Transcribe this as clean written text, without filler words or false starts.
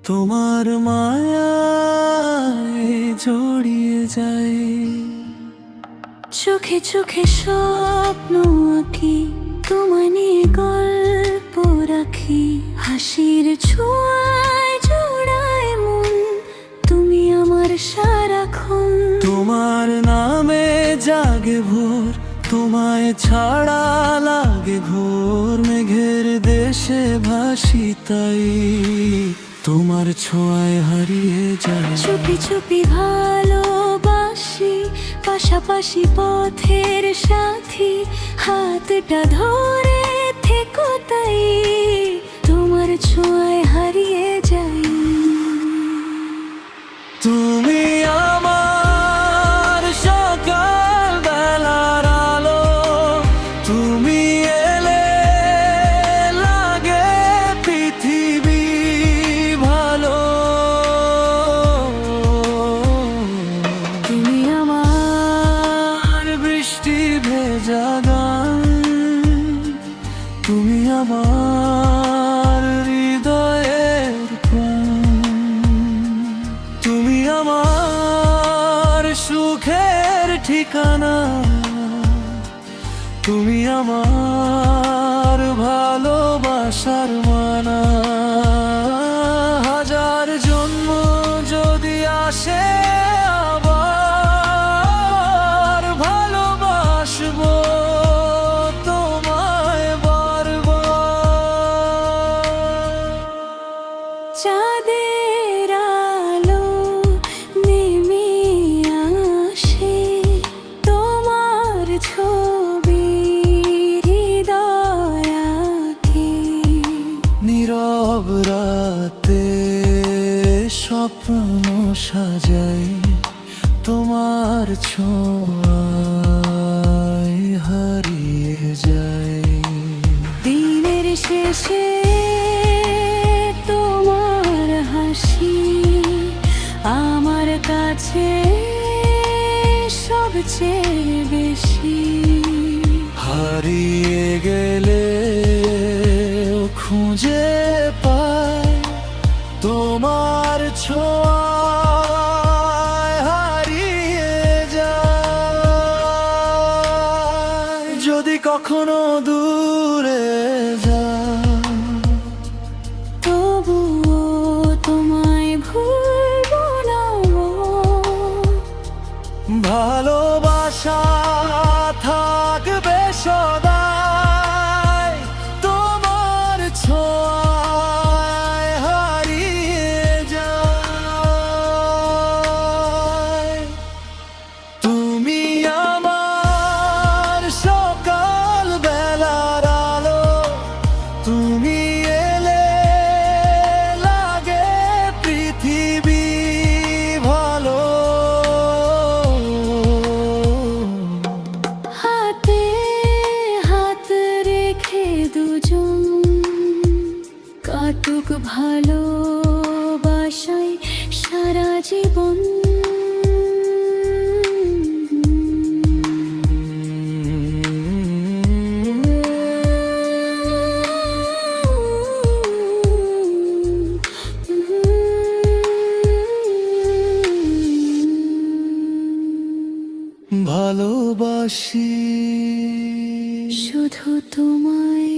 তোমার মায়ায় জড়িয়ে যাই। চোখে চোখে স্বপ্ন আঁকি, তোমায় নিয়ে গল্প রাখি। হাসির ছোঁয়ায় জোড়ায় মন, তুমি আমার সারাক্ষণ। তোমার নামে জাগে ভোর, তোমায় ছাড়া লাগে ঘোর। মেঘের দেশে ভাসি তাই, তোমার ছোঁয়ায় হারিয়ে যায়। চুপি চুপি ভালোবাসি, পাশাপাশি পথের সাথী। হাতটা ধরে থেকো তাই, তোমার ছোঁয়ায় হারিয়ে যাই। তুমি আমার সকাল বেলার আলো, তুমি এলে লাগে পৃথিবী ভালো। তুমি আমার বৃষ্টি ভেজা গান, তুমি আমার হৃদয়ের প্রাণ। তুমি আমার সুখের ঠিকানা, তুমি আমার ভালোবাসার মানা। হাজার জন্ম যদি আসে আবার, ভালোবাসবো তোমায় বারবার। চাঁদের আলো নেমে আসে, তোমার ছবি হৃদয় আঁকে। নীরব রাতে স্বপ্ন সাজাই, তোমার ছোঁয়ায় হারিয়ে যাই। দিনের শেষে তোমার হাসি আমার কাছে সবচেয়ে বেশি। হারিয়ে গেলে খুঁজে পাই, তোমার ছোঁয়ায় হারিয়ে যায়। যদি কখনো দূরে যাই, তবুও তোমায় ভুলবো না গো। ভালোবাসা থাকবে সদাই, তোমার ছোঁয়ায় হারিয়ে যায়। তুমি আমার সকাল বেলার আলো, তুমি এলে লাগে পৃথিবী ভালো। হাতে হাত রেখে দুজন কাটুক ভালোবাসায় সারা জীবন। ভালোবাসি শুধু তোমায়।